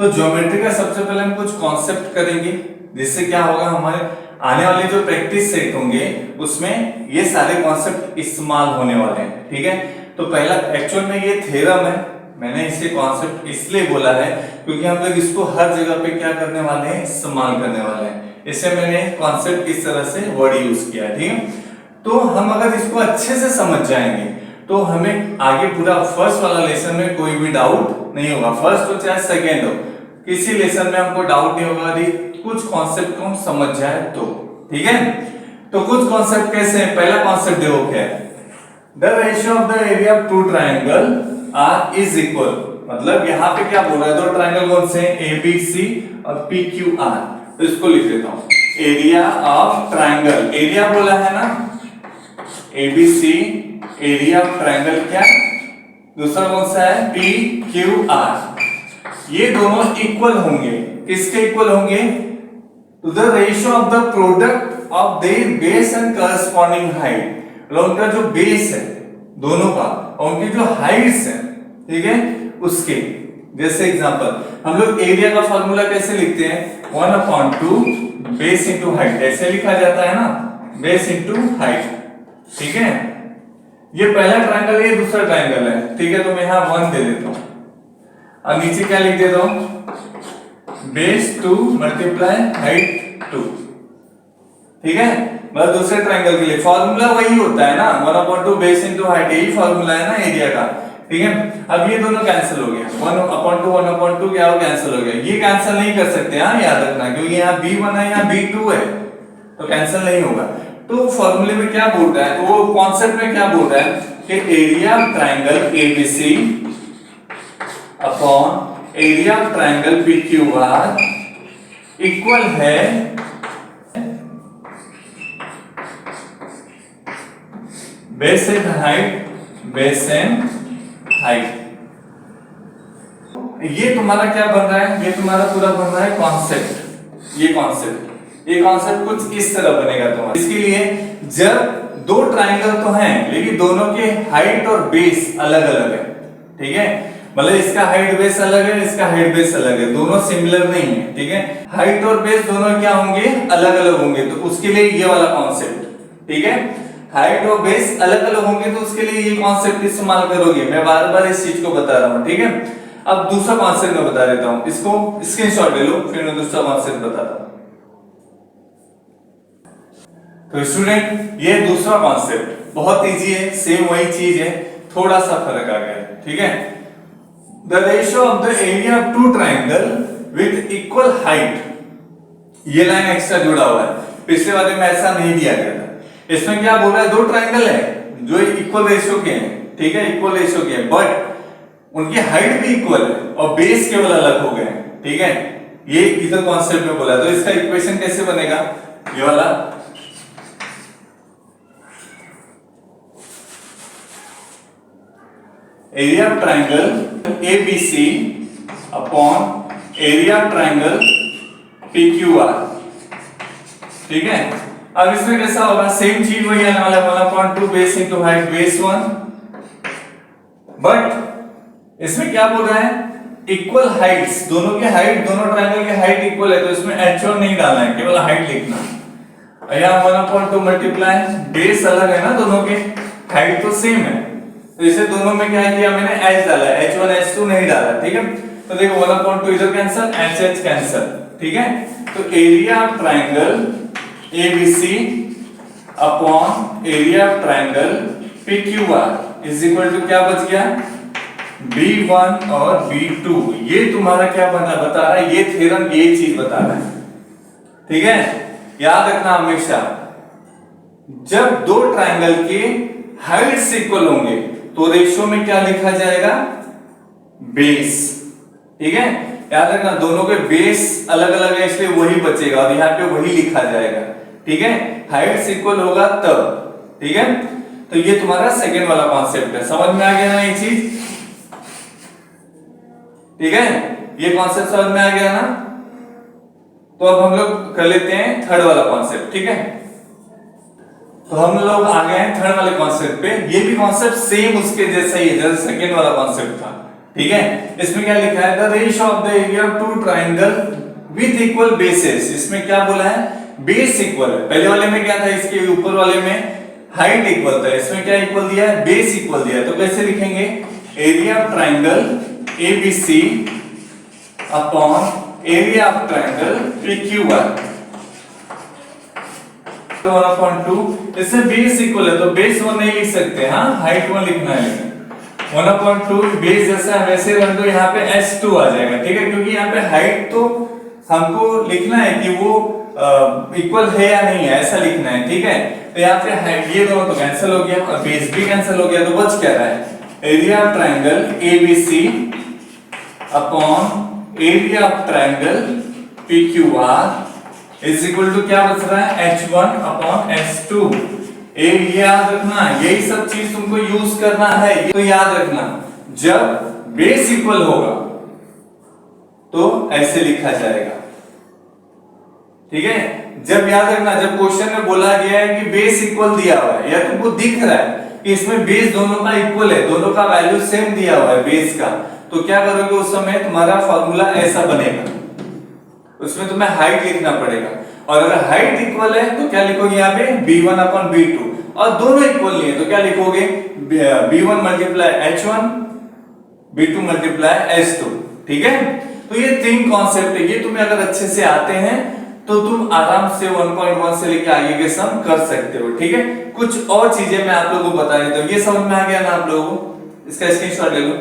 तो ज्योमेट्री का सबसे पहले हम कुछ कॉन्सेप्ट करेंगे, जिससे क्या होगा हमारे आने वाले जो प्रैक्टिस सेट होंगे उसमें ये सारे कॉन्सेप्ट इस्तेमाल होने वाले हैं। ठीक है, तो पहला एक्चुअल में ये थ्योरम है, मैंने इसे कॉन्सेप्ट इसलिए बोला है क्योंकि हम लोग इसको हर जगह पे क्या करने वाले हैं, इस्तेमाल करने वाले हैं। इससे मैंने कॉन्सेप्ट इस तरह से वर्ड यूज किया है। ठीक है, तो हम अगर इसको अच्छे से समझ जाएंगे तो हमें आगे पूरा फर्स्ट वाला लेसन में कोई भी डाउट नहीं होगा। फर्स्ट हो चाहे सेकेंड हो, किसी लेसन में हमको डाउट नहीं होगा यदि कुछ कॉन्सेप्ट को हम समझ जाए तो। ठीक है, तो कुछ कॉन्सेप्ट कैसे हैं? पहला कॉन्सेप्ट देखो क्या है, the ratio of the area of two triangle are is equal. मतलब यहाँ पे क्या बोल रहा है, दो ट्राइंगल कौन से हैं, ए बी सी और पी क्यू आर। तो इसको लिख देता हूं, एरिया ऑफ ट्राइंगल, एरिया बोला है ना एबीसी, एरिया ऑफ ट्राइंगल क्या, दूसरा कौन सा है, पी क्यू आर। ये दोनों इक्वल होंगे, किसके इक्वल होंगे, to the ratio of the product of their base and corresponding height. मतलब उनका जो बेस है दोनों का और उनकी जो हाइट्स है, ठीक है, उसके। जैसे एग्जांपल हम लोग एरिया का फार्मूला कैसे लिखते हैं, 1/2 बेस इंटू हाइट, ऐसे लिखा जाता है ना, बेस इंटू हाइट। ठीक है, ये पहला ट्रायंगल है, ये दूसरा ट्रायंगल है। ठीक है, तो मैं यहां 1 दे देता हूं और नीचे क्या लिख देता हूं, बेस 2 मल्टीप्लाई हाइट 2। ठीक है, मतलब दूसरे ट्रायंगल के लिए फॉर्मूला वही होता है ना, 1/2 बेस इंटू हाइट, यही फॉर्मूला है ना एरिया का। ठीक है, अब ये दोनों कैंसिल हो गया, 1/2 क्या हो, कैंसिल हो गया। ये कैंसिल नहीं कर सकते, हाँ याद रखना, क्योंकि यहाँ b1 है, यहाँ b2 है, तो कैंसिल नहीं होगा। तो फॉर्मूले में क्या बोल रहा है, वो कॉन्सेप्ट में क्या बोल रहा है कि area of triangle ABC upon area of triangle PQR equal है base and height, base and height. ये तुम्हारा क्या बन रहा है, ये तुम्हारा पूरा बन रहा है कॉन्सेप्ट। ये कॉन्सेप्ट कुछ इस तरह बनेगा तुम्हारा। इसके लिए जब दो ट्रायंगल तो हैं लेकिन दोनों के हाइट और बेस अलग अलग है, ठीक है, मतलब इसका हाइट बेस अलग है, इसका हाइट बेस अलग है, दोनों सिमिलर नहीं है। ठीक है, हाइट और बेस दोनों क्या होंगे, अलग अलग होंगे, तो उसके लिए ये वाला कॉन्सेप्ट। ठीक है, हाइट और बेस अलग अलग होंगे तो उसके लिए ये कॉन्सेप्ट इस्तेमाल करोगे। मैं बार बार इस चीज को बता रहा हूं। ठीक है, अब दूसरा कॉन्सेप्ट मैं बता देता हूं, इसको स्क्रीनशॉट ले लो, फिर मैं दूसरा कॉन्सेप्ट बताता हूं। तो स्टूडेंट ये दूसरा कॉन्सेप्ट बहुत इजी है, सेम वही चीज है, थोड़ा सा फर्क आ गया है। ठीक है, the ratio of the area of two triangle with equal height, ये लाइन एक्स्ट्रा जुड़ा हुआ है, पिछले वाले में ऐसा नहीं दिया गया था। इसमें क्या बोल रहा है, दो ट्रायंगल है जो इक्वल रेशियो के हैं, ठीक है, इक्वल रेशियो के हैं, बट उनकी हाइट भी इक्वल है और बेस केवल अलग हो गए हैं। ठीक है, ये इधर कॉन्सेप्ट में बोला, तो इसका इक्वेशन कैसे बनेगा, ये वाला area of triangle ABC upon area of triangle PQR. ठीक है, अब इसमें कैसा होगा, सेम चीज वही आने वाला है, 1/2 base into height, base 1, but इसमें क्या बोल रहा है, इक्वल हाइट्स, दोनों के हाइट, दोनों ट्रायंगल के हाइट इक्वल है, तो इसमें h1 नहीं डालना है, केवल हाइट लिखना। यहाँ 1/2 मल्टीप्लाई, बेस अलग है ना दोनों के, हाइट तो सेम है, तो इसे दोनों में क्या किया मैंने, h डाला, h1 h2 नहीं डाला। ठीक है, तो देखो 1/2 इधर कैंसिल, h कैंसिल। ठीक है, तो area of triangle ABC upon area of triangle PQR is equal to क्या बच गया, B1 और B2। ये तुम्हारा क्या बता रहा है, ये थ्योरम ये चीज बता रहा है। ठीक है, याद रखना हमेशा, जब दो ट्रायंगल के हाइट्स इक्वल होंगे तो रेशियो में क्या लिखा जाएगा, बेस। ठीक है, याद रखना दोनों के बेस अलग अलग है इसलिए वही बचेगा और यहाँ पे वही लिखा जाएगा। ठीक है, हाइट्स इक्वल होगा तब। ठीक है, तो ये तुम्हारा सेकंड वाला कॉन्सेप्ट है, समझ में आ गया ना ये चीज। ठीक है, ये कॉन्सेप्ट समझ में आ गया ना, तो अब हम लोग कर लेते हैं थर्ड वाला कॉन्सेप्ट। ठीक है, तो हम लोग आ गए हैं थर्ड वाले कॉन्सेप्ट पे। ये भी कॉन्सेप्ट सेम उसके जैसा ही है जैसे सेकंड वाला कॉन्सेप्ट था। ठीक है। इसमें क्या लिखा है, the ratio of the area of two triangle with equal bases. इसमें क्या बोला है, बेस इक्वल है। पहले वाले में क्या था, इसके ऊपर वाले में हाइट इक्वल था, इसमें क्या इक्वल दिया है, बेस इक्वल दिया है। तो कैसे लिखेंगे, area of triangle ABC upon area of triangle PQR 1/2। इससे बेस इक्वल है तो बेस 1 नहीं लिख सकते, हाँ हाइट 1 लिखना है। 1/2 बेस जैसा वैसे रख दो, यहाँ पे S2 आ जाएगा, ठीक है। क्योंकि यहाँ पे हाइट तो हमको लिखना है कि वो इक्वल है या नहीं है, ऐसा लिखना है, ठीक है। तो यहाँ पे हाइट ये दोनों तो कैंसिल हो गया और बेस भी कैंसिल हो गया, तो बच क्या रहा है, area of triangle ABC upon area of triangle PQR is equal to क्या बच रहा है, H1 अपॉन S2। ये याद रखना, यही सब चीज तुमको यूज करना है। तो याद रखना, जब बेस इक्वल होगा तो ऐसे लिखा जाएगा, ठीक है। जब याद रखना, जब क्वेश्चन में बोला गया है कि बेस इक्वल दिया हुआ है या तुमको दिख रहा है कि इसमें बेस दोनों का इक्वल है, दोनों का वैल्यू सेम दिया हुआ है बेस का, तो क्या करोगे उस समय, तुम्हारा फॉर्मूला ऐसा बनेगा, उसमें तुम्हें हाइट लिखना पड़ेगा। और अगर हाइट इक्वल है तो क्या लिखोगे यहाँ पे B1 अपॉन B2, और दोनों इक्वल नहीं है तो क्या लिखोगे, B1 multiply H1 B2 multiply S2, ठीक है। तो ये तीन कॉन्सेप्ट है, ये तुम्हें अगर अच्छे से आते हैं तो तुम आराम से 1.1 से लेकर आगे के सम कर सकते हो, ठीक है। कुछ और चीजें मैं आप लोगों को बता देता हूं, ये समझ में आ गया ना आप लोगों को, इसका स्क्रीनशॉट ले लो।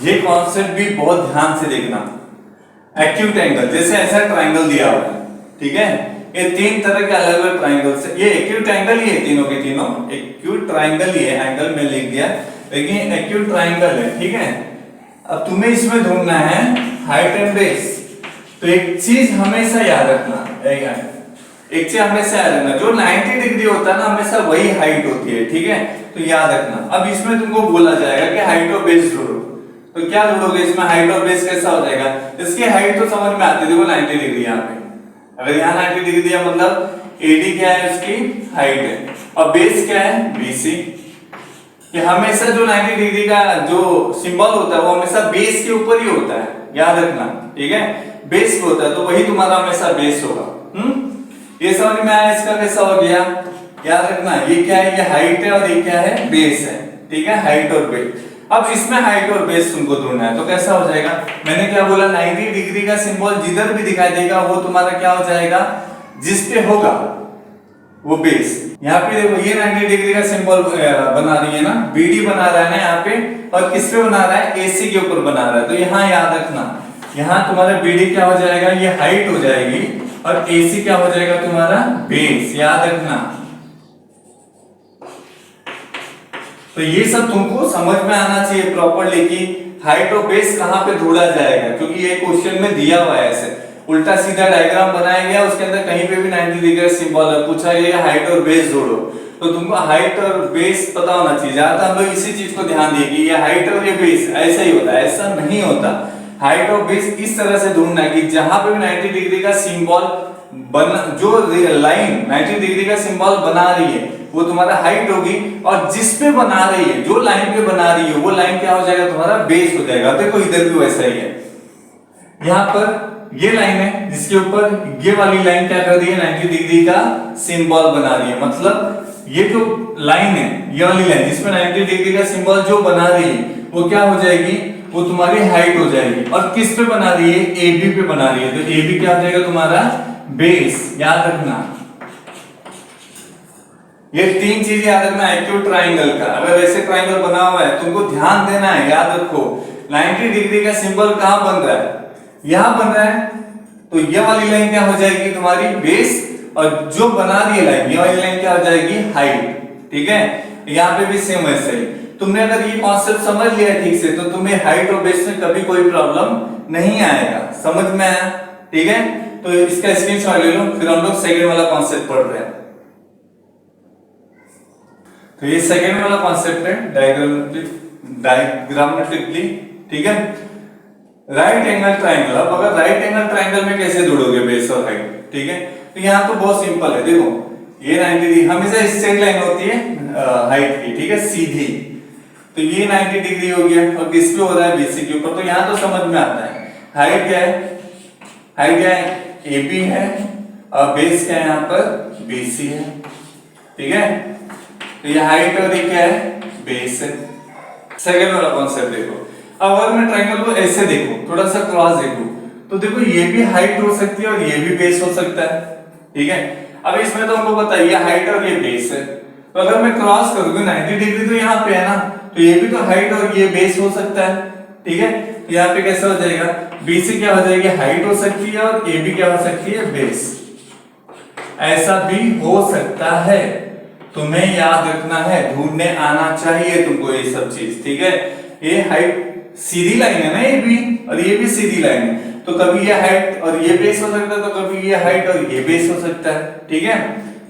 ये कॉन्सेप्ट भी बहुत ध्यान से देखना। एक्यूट एंगल, जैसे ऐसा ट्राइंगल दिया हुआ है, ठीक है, ये तीन तरह के अलग अलग ट्राइंगल से, ये एक्यूट एंगल ही है, तीनों के तीनों एक्यूट ट्राइंगल ही है, एंगल में लिख दिया लेकिन एक्यूट ट्राइंगल है, ठीक है। अब तुम्हें इसमें ढूंढना है हाइट एंड बेस। तो एक चीज हमेशा याद रखना, एक चीज हमेशा याद रखना, जो 90 डिग्री होता है ना हमेशा वही हाइट होती है, ठीक है। तो याद रखना। अब इसमें तुमको बोला जाएगा कि हाइट और बेस जोड़ो, तो क्या जोड़ोगे इसमें, हाइट और बेस कैसा हो जाएगा, इसकी हाइट तो समझ में आती है, देखो 90 डिग्री यहाँ पे, अगर यहाँ 90 डिग्री दिया मतलब AD क्या है, उसकी हाइट है, और बेस क्या है BC। कि हमेशा जो 90 डिग्री का जो सिंबल होता है वो हमेशा बेस के ऊपर ही होता है, याद रखना, ठीक है। बेस पे होता है तो वही तुम्हारा हमेशा बेस होगा। ये समझ में आया, इसका कैसा हो गया, याद रखना, ये क्या है, ये हाइट है और ये क्या है, बेस है, ठीक है, हाइट और बेस। अब इसमें हाइट और बेस तुमको ढूंढना है, तो कैसा हो जाएगा, मैंने क्या बोला, 90 डिग्री का सिंबल जिधर भी दिखाई देगा वो तुम्हारा क्या हो जाएगा, जिस पे होगा वो बेस। यहाँ पे देखो ये 90 डिग्री का सिंबल बना रही है ना, BD बना रहा है ना यहाँ पे, और किस पे बना रहा है, AC के ऊपर बना रहा है। तो यहाँ याद रखना, यहाँ तुम्हारा BD क्या हो जाएगा, ये हाइट हो जाएगी, और AC क्या हो जाएगा तुम्हारा बेस, याद रखना। तो ये सब तुमको समझ में आना चाहिए प्रॉपर्ली कि हाइट और बेस कहाँ पे ढूंढा जाएगा, क्योंकि ये क्वेश्चन में दिया हुआ है, ऐसे उल्टा सीधा डायग्राम बनाया गया, उसके अंदर कहीं पे भी 90 डिग्री का सिंबल है, पूछा गया हाइट और बेस जोड़ो, तो तुमको हाइट और बेस पता होना चाहिए। ज्यादातर हम लोग इसी चीज को ध्यान दिए कि ये हाइट और ये बेस ऐसा ही होता है, ऐसा नहीं होता। हाइट और बेस इस तरह से ढूंढना है कि जहां पे भी 90 डिग्री का सिंबल जो लाइन 90 डिग्री का सिंबल बना रही है वो तुम्हारा हाइट होगी, और जिस पे बना रही है, जो लाइन पे बना रही है वो लाइन क्या हो जाएगा, तुम्हारा बेस हो जाएगा। देखो इधर भी वैसा ही है, यहाँ पर ये लाइन है जिसके ऊपर ये वाली लाइन क्या कर रही है, 90 डिग्री का सिंबल बना रही है, मतलब ये जो लाइन है, ये वाली लाइन जिसमें 90 डिग्री का सिंबल जो बना रही है वो क्या हो जाएगी, वो तुम्हारी हाइट हो जाएगी। और किस पे बना रही है, AB पे बना रही है, तो AB क्या हो जाएगा तुम्हारा बेस, याद रखना। ये तीन चीजें याद रखना एक्यूट ट्राइंगल का। अगर ऐसे ट्राइंगल बना हुआ है तुमको ध्यान देना है, याद रखो 90 डिग्री का सिंबल कहां बन रहा है, यहां बन रहा है, तो ये वाली लाइन क्या हो जाएगी तुम्हारी बेस, और जो बना रही है लाइन, ये वाली लाइन क्या हो जाएगी हाइट, ठीक है। यहाँ पे भी सेम ऐसे ही। तुमने अगर ये कॉन्सेप्ट समझ लिया ठीक से तो तुम्हें हाइट और बेस में कभी कोई प्रॉब्लम नहीं आएगा, समझ में आया, ठीक है। तो इसका स्क्रीनशॉट ले लो, फिर हम लोग सेकंड वाला कॉन्सेप्ट पढ़ रहे हैं। तो ये सेकंड वाला कॉन्सेप्ट है डायग्रामेटिकली, ठीक है, राइट एंगल ट्राइंगल। अब अगर राइट एंगल ट्राइंगल में कैसे जोड़ोगे बेस और हाइट, ठीक है। तो यहाँ तो बहुत सिंपल है, देखो ये 90 डिग्री हमेशा स्ट्रेट लाइन होती है हाइट की, ठीक है, सीधी। तो ये 90 डिग्री हो गया और किस पे हो रहा है, बीसी के ऊपर। तो यहाँ तो समझ में आता है हाइट क्या है, हाइट क्या है, AB है और बेस क्या है यहाँ पर, BC है। ठीक है, तो ये हाइट और ये क्या है, बेस है। सेकंड वाला कॉन्सेप्ट देखो, अब अगर मैं ट्रायंगल को ऐसे देखूं, थोड़ा सा क्रॉस देखूं, तो देखो ये भी हाइट हो सकती है और ये भी बेस हो सकता है। ठीक है, अब इसमें तो हमको पता है ये हाइट और ये बेस है, तो अगर मैं क्रॉस करूंगा 90 डिग्री तो यहाँ पे है ना, तो ये भी तो हाइट और ये बेस हो सकता है। ठीक है, तो यहाँ पे कैसा हो जाएगा, BC क्या हो जाएगी, हाइट हो सकती है और AB क्या हो सकती है, बेस। ऐसा भी हो सकता है, तुम्हें याद रखना है, ढूंढने आना चाहिए तुमको ये सब चीज। ठीक है, ये हाइट सीधी लाइन है ना, ये भी और ये भी सीधी लाइन है, तो कभी ये हाइट और ये बेस हो सकता है, तो कभी ये हाइट और ये बेस हो सकता है। ठीक है,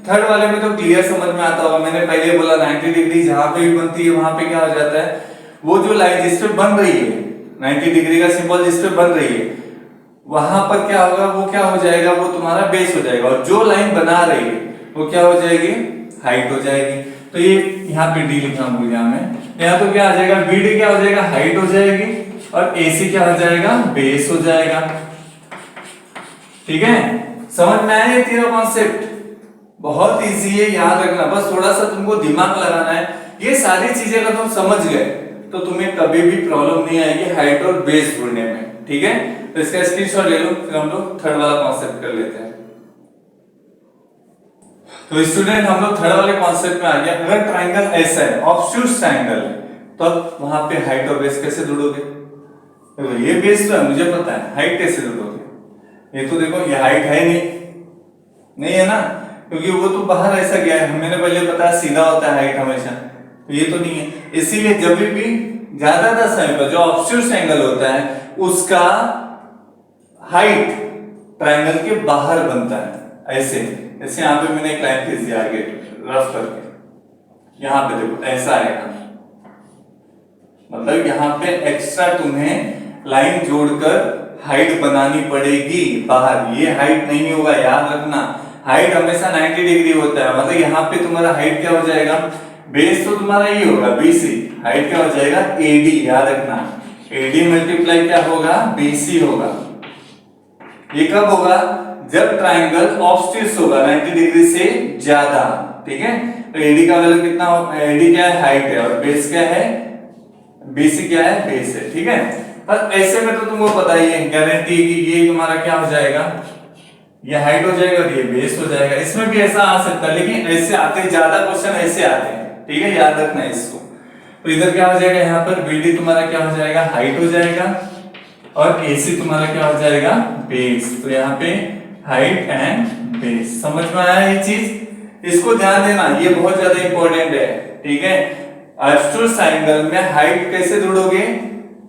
थर्ड वाले में तो क्लियर समझ में आता होगा, मैंने पहले बोला 90 डिग्री जहां पे भी बनती है वहां पे क्या हो जाता है, वो जो लाइन जिस पे बन रही है 90 डिग्री का सिंबल जिस पे बन रही है वहां पर क्या होगा, वो क्या हो जाएगा, वो तुम्हारा बेस हो जाएगा, और जो लाइन बना रही है वो क्या हो जाएगी, हाइट हो जाएगी। तो ये यहाँ पे डी लिखना भूल गया मैं, यहाँ तो क्या आ जाएगा, BD क्या हो जाएगा, हाइट हो जाएगी और AC क्या हो जाएगा, बेस हो जाएगा। ठीक है, समझ में आया ये तीनों कॉन्सेप्ट, बहुत इजी है, याद रखना, बस थोड़ा सा तुमको दिमाग लगाना है। ये सारी चीजें अगर तुम समझ गए तो तुम्हें कभी भी प्रॉब्लम नहीं आएगी हाइट और बेस ढूंढने में। ठीक है, तो इसका स्क्रीनशॉट ले लो, फिर हम लोग थर्ड वाला कॉन्सेप्ट कर लेते हैं। तो स्टूडेंट हम लोग थर्ड वाले कॉन्सेप्ट में आ गया। अगर ट्रायंगल ऐसा है, ऑब्ट्यूज ट्रायंगल है, तो अब वहां पे हाइट और बेस कैसे जोड़ोगे, तो ये बेस तो है मुझे पता है, हाइट कैसे जोड़ोगे, ये तो देखो ये हाइट है नहीं है ना, क्योंकि वो तो बाहर ऐसा गया है, मैंने पहले बताया सीधा होता है हाइट हमेशा, तो ये तो नहीं है। इसीलिए जब भी ज्यादातर समय पर जो ऑब्ट्यूज एंगल होता है उसका हाइट ट्रायंगल के बाहर बनता है, ऐसे जैसे यहाँ पे मैंने एक लाइन खींच दिया आगे रफ करके, यहाँ पे देखो ऐसा आएगा, मतलब यहाँ पे एक्स्ट्रा तुम्हें लाइन जोड़कर हाइट बनानी पड़ेगी बाहर, ये हाइट नहीं होगा, याद रखना। हाइट हमेशा 90 डिग्री होता है, मतलब यहाँ पे तुम्हारा हाइट क्या हो जाएगा, बेस तो तुम्हारा ये होगा BC, हाइट क्या हो जाएगा AD, याद रखना AD मल्टीप्लाई क्या होगा, BC होगा। ये कब होगा, जब ट्रायंगल ऑब्ट्यूज होगा 90 डिग्री से ज्यादा। ठीक है, तो AD का वैल्यू कितना हो, AD क्या है, हाइट है, और बेस क्या है, BC क्या है, बेस है। ठीक है, पर ऐसे में तो तुमको पता ही है, गारंटी कि ये तुम्हारा क्या हो जाएगा, ये हाइट हो जाएगा और ये बेस हो जाएगा। इसमें भी ऐसा आ सकता है, लेकिन ऐसे आते ज्यादा क्वेश्चन ऐसे आते हैं। ठीक है, याद रखना है इसको। तो इधर क्या हो जाएगा, यहाँ पर BD तुम्हारा क्या हो जाएगा, हाइट हो जाएगा, और AC तुम्हारा क्या हो जाएगा, बेस। तो यहाँ पे हाइट एंड बेस, समझ में आया ये चीज, इसको ध्यान देना, ये बहुत ज्यादा इंपॉर्टेंट है। ठीक है, ऑब्ट्यूज ट्रायंगल में हाइट कैसे जोड़ोगे,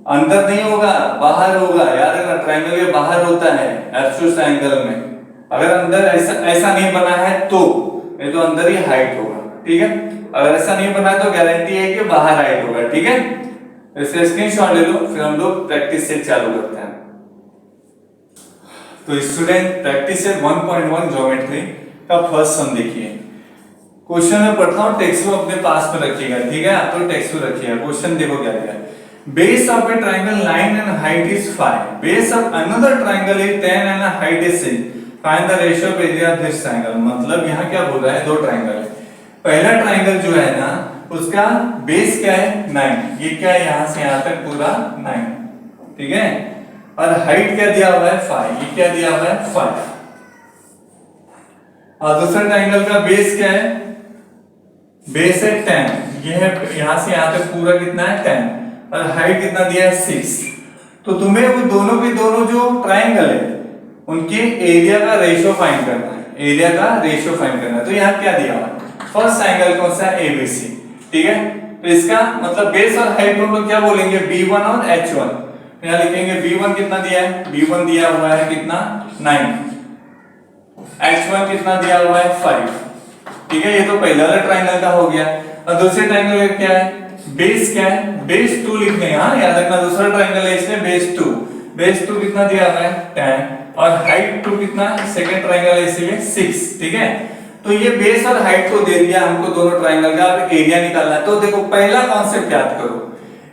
अंदर नहीं होगा बाहर होगा, याद रखना ट्रायंगल के बाहर होता है ऑब्ट्यूज ट्रायंगल में। अगर अंदर ऐसा नहीं बना है तो ये तो अंदर ही हाइट होगा। ठीक है, अगर ऐसा नहीं बना है तो गारंटी है कि बाहर हाइट होगा। ठीक है, इसका स्क्रीनशॉट ले लो, फिर हम लोग प्रैक्टिस से चालू करते हैं। तो स्टूडेंट प्रैक्टिस से 1.1 ज्योमेट्री का फर्स्ट सम देखिए। क्वेश्चन में पढ़ता हूं, टेक्स्ट बुक अपने पास में रखिएगा। ठीक है, आप तो टेक्स्ट बुक रखिएगा। क्वेश्चन देखो क्या दिया है, base of A triangle 9 and height is 5, base of another triangle is 10 and height is 6, find the ratio of area of this triangle। मतलब यहाँ क्या बोल रहा है, दो ट्रायंगल है, पहला ट्रायंगल जो है ना उसका बेस क्या है 9, ये क्या है यहाँ से यहाँ तक पूरा 9। ठीक है, और हाइट क्या दिया हुआ है 5, ये क्या दिया हुआ है 5। और दूसरा ट्रायंगल का बेस क्या है, बेस है 10, ये है यहाँ से यहाँ तक पूरा कितना है 10, और हाइट कितना दिया है 6। तो तुम्हें वो दोनों के दोनों जो ट्रायंगल है उनके एरिया का रेशियो फाइंड करना है, एरिया का रेशियो फाइंड करना है। तो यहाँ क्या दिया हुआ है, फर्स्ट ट्रायंगल कौन सा है, ABC। ठीक है, तो इसका मतलब बेस और हाइट हम लोग क्या बोलेंगे, B1 और H1। यहाँ लिखेंगे B1 कितना दिया है, B1 दिया हुआ है कितना 9, H1 कितना दिया हुआ है 5। ठीक है, ये तो पहला वाला ट्रायंगल का हो गया। और दूसरे ट्रायंगल का क्या है, बेस क्या है, बेस 2 लिखने हैं। हाँ याद रखना, दूसरा ट्रायंगल है इसमें बेस 2, बेस 2 कितना दिया हुआ है 10, और हाइट 2 कितना, सेकंड ट्रायंगल है इसलिए 6। ठीक है, तो ये बेस और हाइट को दे दिया हमको दोनों ट्राइंगल का, अब एरिया निकालना है। तो देखो पहला कॉन्सेप्ट याद करो,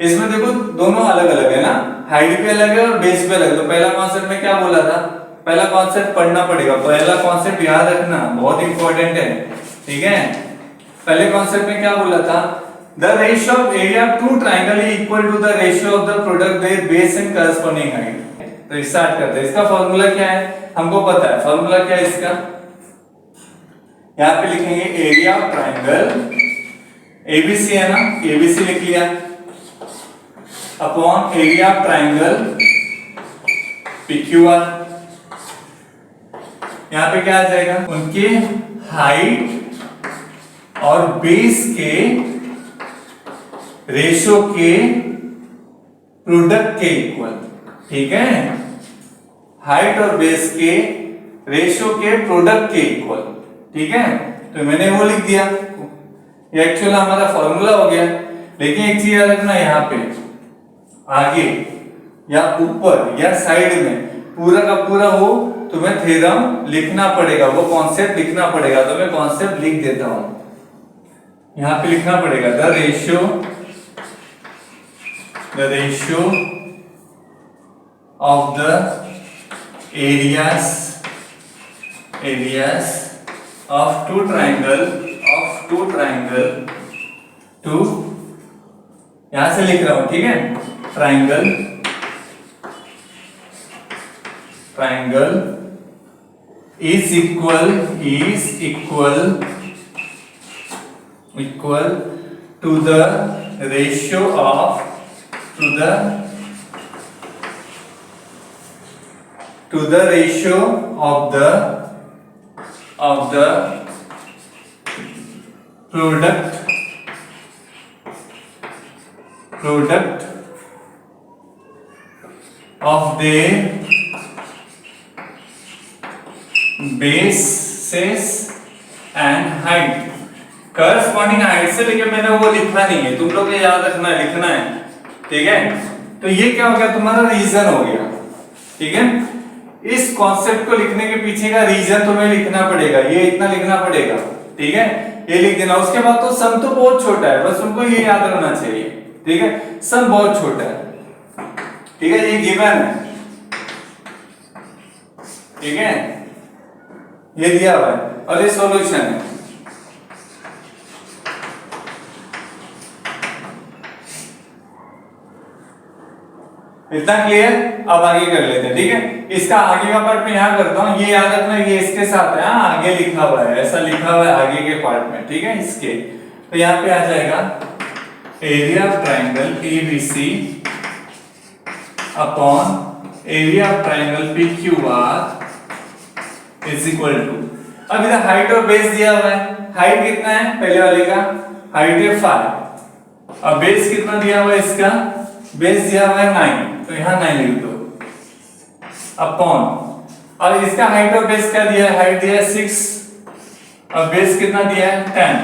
इसमें देखो दोनों अलग अलग है ना, हाइट भी अलग है और बेस भी अलग है। तो पहला कॉन्सेप्ट में क्या बोला था, पहला कॉन्सेप्ट पढ़ना पड़ेगा, पहला कॉन्सेप्ट याद रखना बहुत इंपॉर्टेंट है, ठीक है। पहले कॉन्सेप्ट में क्या बोला था, the ratio of area of two triangle is equal to the ratio of the product their base and corresponding height. तो स्टार्ट करते हैं। इसका फॉर्मूला क्या है हमको पता है, फॉर्मूला क्या है इसका, यहां पे लिखेंगे एरिया ऑफ ट्राइंगल एबीसी है ना, एबीसी लिख लिया upon area of triangle PQR. यहां पे क्या आ जाएगा, उनके हाइट और बेस के रेशो के प्रोडक्ट के इक्वल, ठीक है, हाइट और बेस के रेशो के प्रोडक्ट के इक्वल, ठीक है। तो मैंने वो लिख दिया, ये एक्चुअल हमारा फॉर्मूला हो गया। लेकिन एक चीज याद रखना, यहाँ पे आगे या ऊपर या साइड में पूरा का पूरा हो तुम्हें थ्योरम लिखना पड़ेगा, वो कॉन्सेप्ट लिखना पड़ेगा। तो मैं कॉन्सेप्ट लिख देता हूं, यहां पे लिखना पड़ेगा the ratio of the areas of two triangle two, यहां से लिख रहा हूं, ठीक है, triangle is equal to the ratio of the product of their bases and height। Corresponding height से लेके मैंने वो लिखना नहीं है, तुम लोग को याद रखना है, लिखना है, ठीक है। तो ये क्या हो गया, तुम्हारा रीजन हो गया, ठीक है। इस कॉन्सेप्ट को लिखने के पीछे का रीजन तुम्हें लिखना पड़ेगा, ये इतना लिखना पड़ेगा, ठीक है, ये लिख देना। उसके बाद तो सम तो बहुत छोटा है, बस तुमको ये याद रहना चाहिए, ठीक है, सम बहुत छोटा है, ठीक है, ये गिवन है, ठीक है, ये दिया हुआ है और ये सॉल्यूशन है। इतना क्लियर, अब आगे कर लेते हैं, ठीक है। इसका आगे का पार्ट मैं यहां करता हूं, ये याद रखना, ये इसके साथ है, आगे लिखा हुआ है, ऐसा लिखा हुआ है आगे के पार्ट में, ठीक है, इसके। तो यहां पे आ जाएगा area of triangle ABC upon area of triangle PQR is equal to, अब इधर हाइट और बेस दिया हुआ है, हाइट कितना है पहले वाले का, हाइट है 5, अब बेस कितना दिया हुआ है इसका, बेस दिया हुआ है 9, तो यहां 9 लिख दो अपॉन, और इसका हाइट और बेस क्या दिया है, हाइट दिया है 6 और बेस कितना दिया है 10,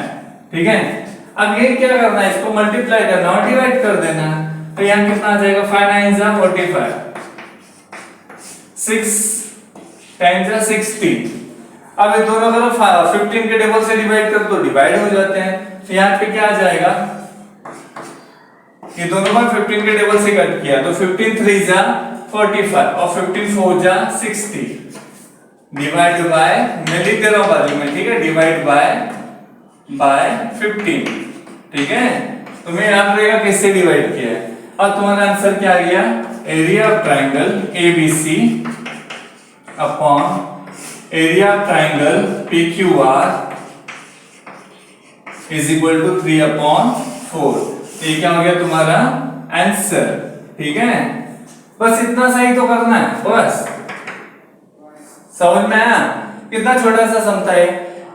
ठीक है। अब ये क्या करना है, इसको मल्टीप्लाई करना और डिवाइड कर देना है, तो यहां कितना आ जाएगा, 5 9 जा 45, 6 10 जा 60। अब ये दोनों करो 15 के टेबल से डिवाइड कर दो, डिवाइड हो जाते हैं। तो यहाँ पे क्या आ जाएगा, ये दोनों बार 15 के टेबल से कट किया, तो 15 3 जा 45 और 15 4 जा 60, डिवाइड बाय, मैं लिख दे रहा हूं बाजू में, ठीक है, डिवाइड बाय 15, ठीक है। तुम्हें याद रहेगा किससे डिवाइड किया है। और तुम्हारा आंसर क्या आ गया, area of triangle ABC upon area of triangle PQR is equal to 3/4। ये क्या हो गया तुम्हारा आंसर, ठीक है। बस इतना सही तो करना है, बस समझ में आया, कितना छोटा सा समता है,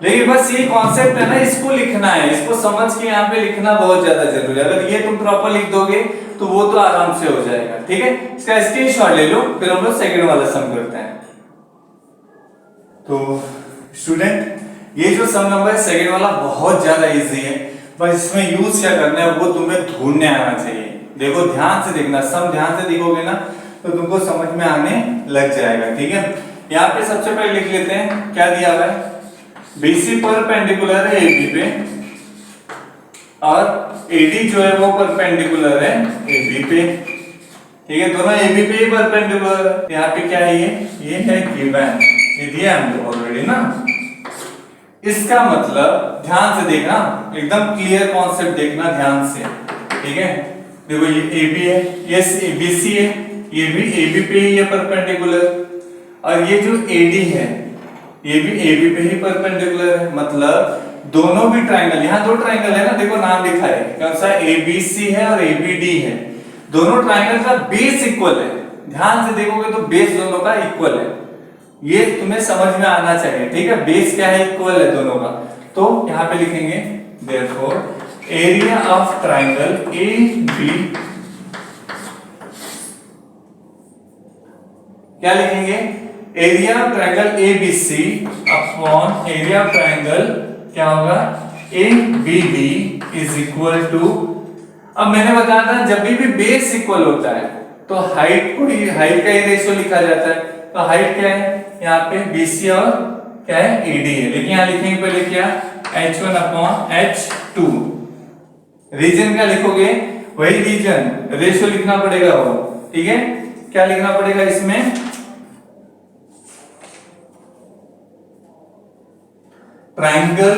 लेकिन बस ये कॉन्सेप्ट है ना, इसको लिखना है, इसको समझ के यहाँ पे लिखना बहुत ज्यादा जरूरी है। अगर ये तुम प्रॉपर लिख दोगे तो वो तो आराम से हो जाएगा, ठीक है। इसका स्क्रीनशॉट ले लो, फिर हम लोग सेकंड वाला सम करते हैं। तो स्टूडेंट, ये जो सम नंबर है सेकंड वाला बहुत ज्यादा इजी है, बस इसमें यूज क्या करना है वो तुम्हें ढूंढने आना चाहिए। देखो ध्यान से देखना, सम ध्यान से देखोगे ना तो तुमको समझ में आने लग जाएगा, ठीक है। यहाँ पे सबसे पहले लिख लेते हैं क्या दिया हुआ है, BC परपेंडिकुलर है AB पे और AD जो है वो परपेंडिकुलर है AB पे। ठीक है, दोनों AB पे ही परपेंडिकुलर है। यहाँ पे क्या है, ये है गिवन, ये दिया हमने ऑलरेडी ना। इसका मतलब ध्यान से देखना, एकदम क्लियर कॉन्सेप्ट देखना ध्यान से। ठीक है, देखो ये AB है, ये BC है, ये भी AB पे ही है परपेंडिकुलर, और ये जो AD है ये भी AB पे ही परपेंडिकुलर है। मतलब दोनों भी ट्रायंगल, यहाँ दो ट्रायंगल है ना, देखो नाम लिखा है, कौन सा, ABC है और ABD है। दोनों ट्रायंगल का बेस इक्वल है, ध्यान से देखोगे तो बेस दोनों का इक्वल है, ये तुम्हें समझ में आना चाहिए। ठीक है, बेस क्या है, इक्वल है दोनों का। तो यहाँ पे लिखेंगे therefore area of triangle AB, क्या लिखेंगे, area of triangle ABC upon area of triangle क्या होगा, ABD इज इक्वल टू, अब मैंने बताया था जब भी बेस इक्वल होता है तो हाइट को ही, हाइट का ही रेशियो लिखा जाता है। तो हाइट क्या है यहाँ पे, BC और क्या है, AD है। लेकिन यहाँ लिखेंगे पहले क्या, H1 अपॉन H2। रीजन क्या लिखोगे, वही रीजन, रेशियो लिखना पड़ेगा वो। ठीक है, क्या लिखना पड़ेगा इसमें, ट्रायंगल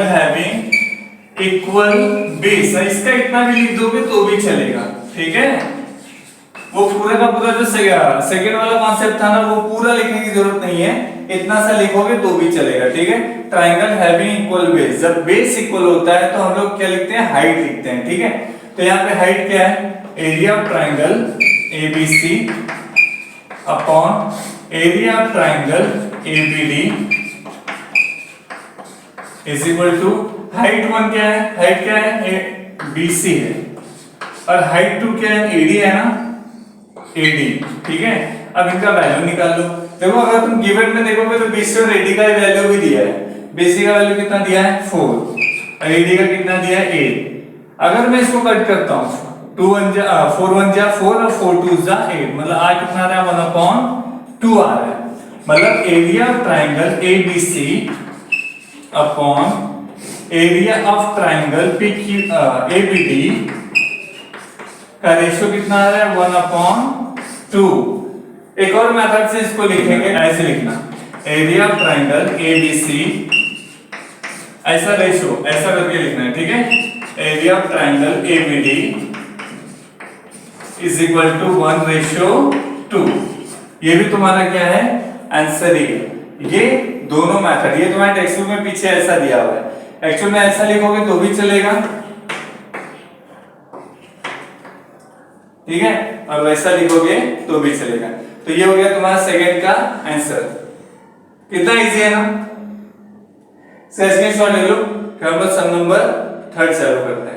हैविंग इक्वल बेस। इसका इतना भी लिख दोगे तो भी चलेगा। ठीक है, वो पूरा का पूरा जो सेकंड वाला कॉन्सेप्ट था ना, वो पूरा लिखने की जरूरत नहीं है, इतना सा लिखोगे तो भी चलेगा। ठीक है, ट्रायंगल हैविंग इक्वल बेस, जब बेस इक्वल होता है तो हम लोग क्या लिखते हैं, हाइट लिखते हैं। ठीक है, तो यहाँ पे हाइट क्या है, area of triangle ABC upon area of triangle ABD is equal to, height 1 क्या है, हाइट क्या है, BC है, और हाइट 2 क्या है, AD है ना, AD। ठीक है, अब इनका वैल्यू निकाल लो। देखो अगर तुम गिवन में देखोगे तो BC और AD का वैल्यू भी दिया है। BC का वैल्यू कितना दिया है, 4, और AD का कितना दिया है, 8। अगर मैं इसको कट करता हूँ, 4 1 जा 4 और 4 2 जा 8, मतलब आ कितना आ रहा है, 1/2 आ रहा है। मतलब area of triangle ABC upon area of triangle ABD का रेशियो कितना आ रहा है, 1/2। एक और मेथड से इसको लिखेंगे, ऐसे लिखना, एरिया ऑफ ट्रायंगल ABC, ऐसा रेशियो ऐसा करके लिखना है। ठीक है, area of triangle ABD is equal to 1/2। ये भी तुम्हारा क्या है, आंसर ही है। ये दोनों मेथड, ये तुम्हारे टेक्स्ट बुक में पीछे ऐसा दिया हुआ है, एक्चुअल में ऐसा लिखोगे तो भी चलेगा। ठीक है, और वैसा लिखोगे तो भी चलेगा। तो ये हो गया तुम्हारा सेकंड का आंसर। कितना इजी है ना, स्क्रीनशॉट ले लो। फिर हम लोग सम नंबर 3 चालू करते हैं।